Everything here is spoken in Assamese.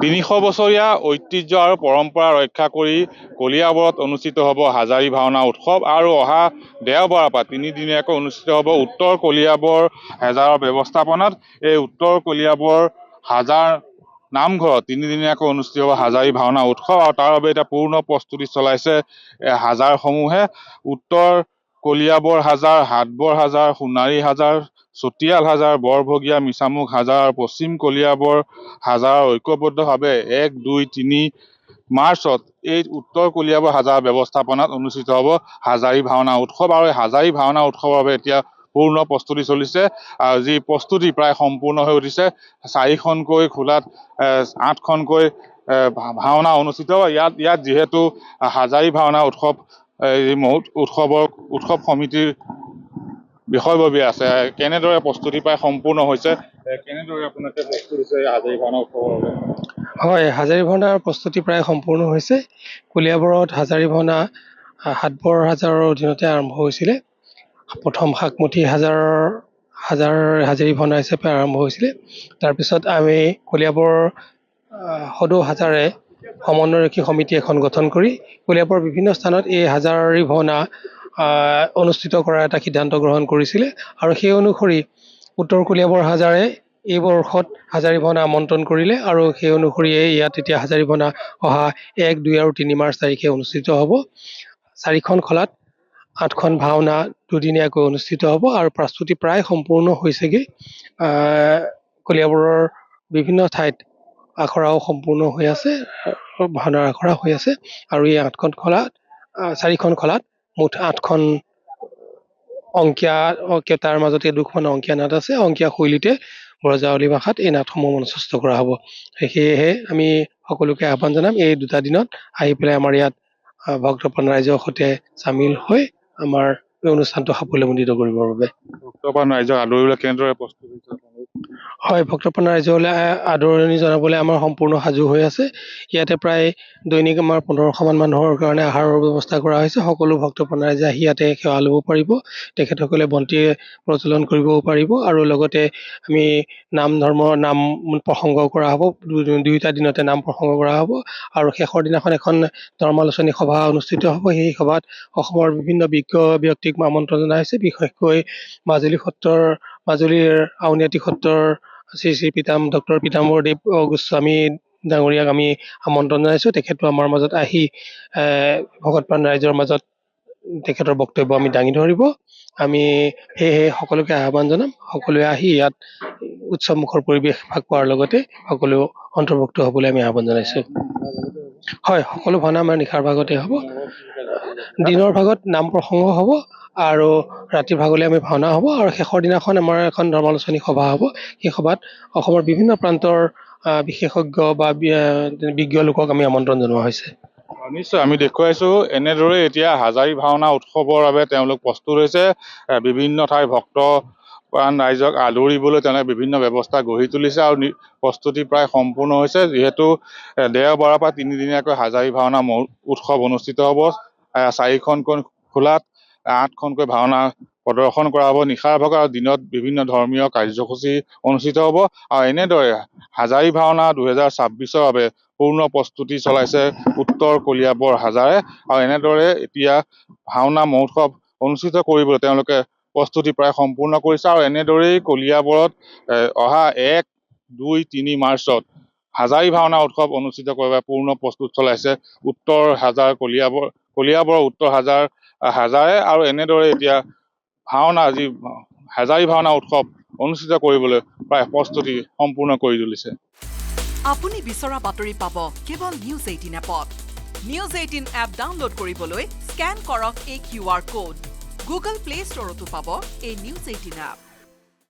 300 বছৰীয়া ঐতিহ্য আৰু পৰম্পৰা ৰক্ষা কৰি কলিয়াবৰত অনুষ্ঠিত হ'ব হাজাৰী ভাওনা উৎসৱ আৰু অহা দেওবাৰৰ পৰা 3 দিনীয়াকৈ অনুষ্ঠিত হ'ব উত্তৰ কলিয়াবৰ হেজাৰৰ ব্যৱস্থাপনাত। এই উত্তৰ কলিয়াবৰ হাজাৰ নামঘৰত 3 দিনীয়াকৈ অনুষ্ঠিত হ'ব হাজাৰী ভাওনা উৎসৱ আৰু তাৰ বাবে এতিয়া পূৰ্ণ প্ৰস্তুতি চলাইছে হাজাৰসমূহে। উত্তৰ কলিয়াবৰ হাজাৰ, হাটবৰ হাজাৰ, সোণাৰী হাজাৰ, চতিয়াল হাজাৰ, বৰভগীয়া, মিছামুখ হাজাৰ আৰু পশ্চিম কলিয়াবৰ হাজাৰ ঐক্যবদ্ধভাৱে 1, 2, 3 মাৰ্চত এই উত্তৰ কলিয়াবৰ হাজাৰ ব্যৱস্থাপনাত অনুষ্ঠিত হ'ব হাজাৰী ভাওনা উৎসৱ। আৰু এই হাজাৰী ভাওনা উৎসৱৰ বাবে এতিয়া পূৰ্ণ প্ৰস্তুতি চলিছে আৰু যি প্ৰস্তুতি প্ৰায় সম্পূৰ্ণ হৈ উঠিছে। 4খনকৈ খোলাত 8খনকৈ ভাওনা অনুষ্ঠিত হ'ব। ইয়াত যিহেতু হাজাৰী ভাওনা উৎসৱ এই উৎসৱ সমিতিৰ বিষয়ববীয়া আছে, কেনেদৰে প্ৰস্তুতি প্ৰায় সম্পূৰ্ণ হৈছে, কেনেদৰে আপোনালোকে প্ৰস্তুত হৈছে হাজাৰী ভাওনা উৎসৱৰ বাবে? হয়, হাজাৰী ভাওনাৰ প্ৰস্তুতি প্ৰায় সম্পূৰ্ণ হৈছে। কলিয়াবৰত হাজাৰী ভাওনা হাটবৰ হাজাৰৰ অধীনতে আৰম্ভ হৈছিলে। প্ৰথম শাকমুঠি হাজাৰী ভাওনা হিচাপে আৰম্ভ হৈছিলে। তাৰপিছত আমি কলিয়াবৰ সদৌ হাজাৰে সমন্বয়ৰক্ষী সমিতি এখন গঠন কৰি কলিয়াবৰ বিভিন্ন স্থানত এই হাজাৰী ভাওনা অনুষ্ঠিত কৰাৰ এটা সিদ্ধান্ত গ্ৰহণ কৰিছিলে আৰু সেই অনুসৰি উত্তৰ কলিয়াবৰ হাজাৰে এই বৰ্ষত হাজাৰী ভাওনা আমন্ত্ৰণ কৰিলে আৰু সেই অনুসৰি ইয়াত এতিয়া হাজাৰী ভাওনা অহা 1, 2 আৰু 3 মাৰ্চ তাৰিখে অনুষ্ঠিত হ'ব। 4খন খলাত 8খন ভাওনা দুদিনীয়াকৈ অনুষ্ঠিত হ'ব আৰু প্ৰস্তুতি প্ৰায় সম্পূৰ্ণ হৈছেগৈ। কলিয়াবৰৰ বিভিন্ন ঠাইত আখৰাও সম্পূৰ্ণ হৈ আছে, ভাওনাৰ আখৰা হৈ আছে আৰু এই 4খন খলাত মুঠ 8খন অংকীয়া তাৰ মাজতে 2খন অংকীয়া নাট আছে। অংকীয়া শৈলীতে ব্ৰজাৱলী ভাষাত এই নাটসমূহ মঞ্চস্থ কৰা হ'ব। সেয়েহে আমি সকলোকে আহ্বান জনাম এই 2টা দিনত আহি পেলাই আমাৰ ইয়াত ভক্তপ্ৰাণ ৰাইজৰ সৈতে চামিল হৈ আমাৰ এই অনুষ্ঠানটো সাফল্যমণ্ডিত কৰিবৰ বাবে। ভক্তপ্ৰাণ ৰাইজক আদৰিবলৈ কেনেদৰে প্ৰস্তুত হৈছে? হয়, ভক্তপ্ৰাণ ৰাইজলৈ আদৰণি জনাবলৈ আমাৰ সম্পূৰ্ণ সাজু হৈ আছে। ইয়াতে প্ৰায় দৈনিক আমাৰ 1500মান মানুহৰ কাৰণে আহাৰৰ ব্যৱস্থা কৰা হৈছে। সকলো ভক্তপ্ৰাণ ৰাইজে আহি ইয়াতে সেৱা ল'ব পাৰিব। তেখেতসকলে বন্তি প্ৰজ্বলন কৰিবও পাৰিব আৰু লগতে আমি নাম প্ৰসংগ কৰা হ'ব। 2টা দিনতে নাম প্ৰসংগ কৰা হ'ব আৰু শেষৰ দিনাখন এখন ধৰ্মালোচনী সভা অনুষ্ঠিত হ'ব। সেই সভাত অসমৰ বিভিন্ন বিজ্ঞ ব্যক্তিক আমন্ত্ৰণ জনা হৈছে। বিশেষকৈ মাজুলীৰ আউনীআটী সত্ৰৰ শ্ৰী ডক্টৰ পীতাম্বৰদেৱ গোস্বামী ডাঙৰীয়াক আমি আমন্ত্ৰণ জনাইছোঁ। তেখেতো আমাৰ মাজত আহি ভকতপ্ৰাণ ৰাইজৰ মাজত তেখেতৰ বক্তব্য আমি দাঙি ধৰিব। আমি সেয়েহে সকলোকে আহ্বান জনাম, সকলোৱে আহি ইয়াত উৎসৱমুখৰ পৰিৱেশ ভাগ পোৱাৰ লগতে সকলো অন্তৰ্ভুক্ত হ'বলৈ আমি আহ্বান জনাইছোঁ। হয়, সকলো ভাওনা আমাৰ নিশাৰ ভাগতে হ'ব। দিনৰ ভাগত নাম প্ৰসংগ হ'ব আৰু ৰাতিৰ ভাগলৈ আমি ভাওনা হ'ব আৰু শেষৰ দিনাখন আমাৰ এখন ধৰ্মালোচনী সভা হ'ব। সেই সভাত অসমৰ বিভিন্ন প্ৰান্তৰ বিশেষজ্ঞ বা বিজ্ঞ লোকক আমি আমন্ত্ৰণ জনোৱা হৈছে। নিশ্চয়, আমি দেখুৱাইছোঁ এনেদৰে এতিয়া হাজাৰী ভাওনা উৎসৱৰ বাবে তেওঁলোক প্ৰস্তুত হৈছে। বিভিন্ন ঠাইৰ ভক্তপ্ৰাণ ৰাইজক আদৰিবলৈ তেওঁলোকে বিভিন্ন ব্যৱস্থা গঢ়ি তুলিছে আৰু প্ৰস্তুতি প্ৰায় সম্পূৰ্ণ হৈছে। যিহেতু দেওবাৰৰ পৰা 3 দিনীয়াকৈ হাজাৰী ভাওনা উৎসৱ অনুষ্ঠিত হ'ব। 4খনকৈ খোলাত 8খনকৈ ভাওনা প্ৰদৰ্শন কৰা হ'ব নিশাৰ ভাগত আৰু দিনত বিভিন্ন ধৰ্মীয় কাৰ্যসূচী অনুষ্ঠিত হ'ব। আৰু এনেদৰে হাজাৰী ভাওনা 2026ৰ বাবে পূৰ্ণ প্ৰস্তুতি চলাইছে উত্তৰ কলিয়াবৰ হাজাৰে আৰু এনেদৰে এতিয়া ভাওনা মহোৎসৱ অনুষ্ঠিত কৰিবলৈ তেওঁলোকে প্ৰস্তুতি প্ৰায় সম্পূৰ্ণ কৰিছে আৰু এনেদৰেই কলিয়াবৰত অহা 1, 2, 3 মাৰ্চত হাজাৰী ভাওনা উৎসৱ অনুষ্ঠিত কৰিবলৈ পূৰ্ণ প্ৰস্তুত চলাইছে উত্তৰ হাজাৰ কলিয়াবৰৰ উত্তৰ হাজাৰে আৰু এনেদৰে এতিয়া হাজাৰী ভাওনা উৎসৱ অনুষ্ঠিত কৰিবলৈ প্ৰায় প্ৰস্তুতি সম্পূৰ্ণ কৰি তুলিছে। আপুনি বিচৰা বাতৰি পাব কেৱল নিউজ 18 এপত। নিউজ 18 এপ ডাউনলোড কৰিবলৈ স্কেন কৰক এই QR কোড। গুগল প্লে ষ্টৰতো পাব এই নিউজ 18 এপ।